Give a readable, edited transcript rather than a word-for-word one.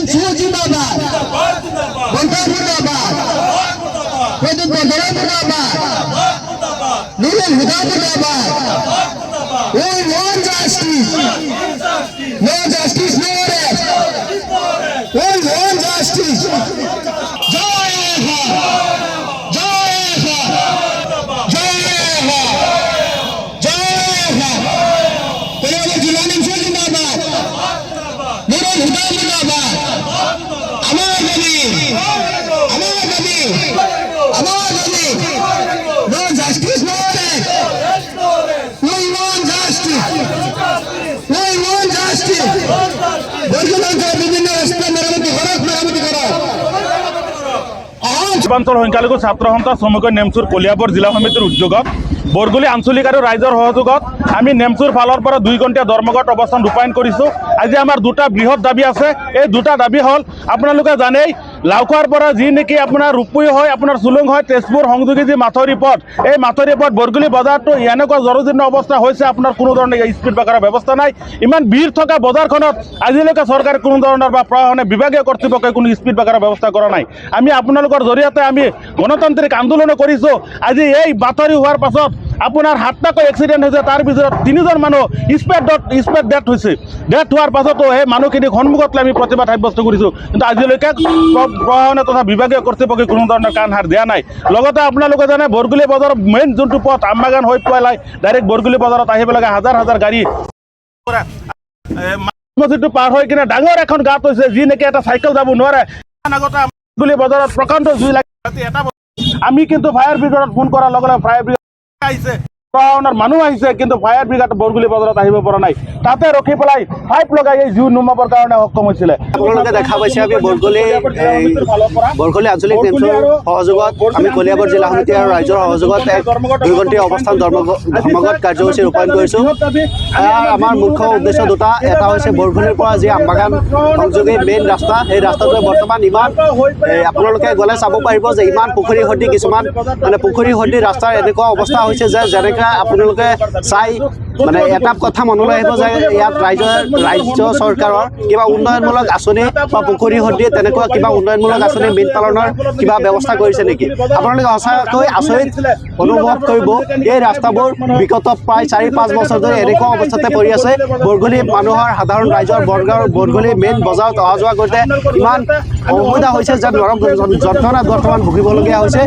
नेमसू जिंदाबाद बंका मुर्दाबाद वैद्युत बंदरा मुर्दाबाद नूरुल हुदा मुर्दाबाद We want justice. No justice, no arrest. We want justice. Jai Ho! Jai Ho! Jai Ho! Jai Ho! Punjab Jila Nemsu Jindabad. Nurul Huda Jindabad. Amar Nabi. Amar Nabi. Amar Nabi. No justice, no arrest. We want justice. We want justice. বর্তমানে বিভিন্ন রাস্তা মেরামতি করা পূৰ্বাঞ্চল সংখ্যালঘু ছাত্ৰ সন্থা শ্ৰমিক নেমচুৰ কলিয়াবৰ জিলা সমিতিৰ উদ্যোগত বৰগুলি আঞ্চলিক আৰু ৰাইজৰ সহযোগত আমি নেমচুৰ ফালৰ পৰা 2 ঘণ্টা ধৰ্মঘট অৱস্থান ৰূপায়ণ কৰিছোঁ। আজি আমাৰ দুটা বৃহৎ দাবী আছে। এই দুটা দাবী হ'ল আপোনালোকে জানেই লাউখাৰ পৰা যি নেকি আপোনাৰ ৰূপপুৰ হয় আপোনাৰ চুলুং হয় তেজপুৰ সংযোগী যি মাথৰি পথ এই মাথৰি পথ বৰগুলি বজাৰটো এনেকুৱা জৰুৰীন অৱস্থা হৈছে আপোনাৰ কোনো ধৰণৰ স্পীড ব্ৰেকাৰৰ ব্যৱস্থা নাই। ইমান ভিৰ থকা বজাৰখনত আজিলৈকে চৰকাৰে কোনো ধৰণৰ বা প্ৰশাসনে বিভাগীয় কৰ্তৃপক্ষই কোনো স্পীড ব্ৰেকাৰৰ ব্যৱস্থা কৰা নাই। আমি আপোনালোকৰ জৰিয়তে আমি গণতান্ত্ৰিক আন্দোলনো কৰিছোঁ। আজি এই বাতৰি হোৱাৰ পাছত আপোনাৰ 7টাকৈ এক্সিডেণ্ট হৈছে, তাৰ ভিতৰত 3জন মানুহ স্পেড ডেথ হৈছে। ডেথ হোৱাৰ পাছতো সেই মানুহখিনিক সন্মুখত আমি প্ৰতিবাদ সাব্যস্ত কৰিছোঁ, কিন্তু আজিলৈকে প্ৰশাসনে তথা বিভাগীয় কৰ্তৃপক্ষই কোনো ধৰণৰ কাণ সাৰ দিয়া নাই। লগতে আপোনালোকে জানে বৰগুলি বজাৰৰ মেইন যোনটো পথ আমবাগান হৈ পেলাই ডাইৰেক্ট বৰগুলি বজাৰত আহিব লাগে হাজাৰ হাজাৰ গাড়ী মছজিদটো পাৰ হৈ কিনে ডাঙৰ এখন গাঁত হৈছে, যি নেকি এটা চাইকেল যাব নোৱাৰে। আগতে বৰগুলি বজাৰত প্ৰকাণ্ড জুই লাগে। আমি কিন্তু ফায়াৰ ব্ৰিগেডত ফোন কৰাৰ লগে লগে ফায়াৰ ব্ৰিগেড আহিছে, প্ৰশাসনৰ মানুহ আহিছে, কিন্তু ফায়াৰ ব্ৰিগেড বৰগুলি বজাৰত আহিব পৰা নাই। তাতে ৰখি পেলাই পাইপ লগাই এই জুই নুমাবৰ কাৰণে সক্ষম হৈছিলে। আপোনালোকে দেখা পাইছে আমি বৰগুলি আঞ্চলিক নেমচুৰ সহযোগত আমি কলিয়াবৰ জিলা সমিতি আৰু ৰাইজৰ সহযোগত 2 ঘণ্টীয়া অৱস্থান ধৰ্মঘট কাৰ্যসূচী ৰূপায়ণ কৰিছোঁ। আমাৰ মুখ্য উদ্দেশ্য দুটা, এটা হৈছে বৰগুলিৰ পৰা যি আমবাগান সংযোগী মেইন ৰাস্তা, সেই ৰাস্তাটোৱে বৰ্তমান ইমান আপোনালোকে গ'লে চাব পাৰিব যে ইমান পুখুৰী সদৃশ কিছুমান মানে পুখুৰী সদৃশ ৰাস্তাৰ এনেকুৱা অৱস্থা হৈছে যে যেনেকৈ আপোনালোকে চাই মানে এটা কথা মনলৈ আহিব যে ইয়াত ৰাজ্য চৰকাৰৰ কিবা উন্নয়নমূলক আঁচনি বা পুখুৰী সদৃশ তেনেকুৱা কিবা উন্নয়নমূলক আঁচনি মীন পালনৰ কিবা ব্যৱস্থা কৰিছে নেকি। আপোনালোকে সঁচাকৈ আচৰিত অনুভৱ কৰিব। এই ৰাস্তাবোৰ বিগত প্ৰায় 4-5 বছৰ ধৰি এনেকুৱা অৱস্থাতে পৰি আছে। বৰগুলি মানুহৰ সাধাৰণ ৰাইজৰ বৰগুলি মেইন বজাৰত অহা যোৱা কৰোঁতে ইমান অসুবিধা হৈছে যে নৰম যন্ত্ৰণাত বৰ্তমান ভুগিবলগীয়া হৈছে।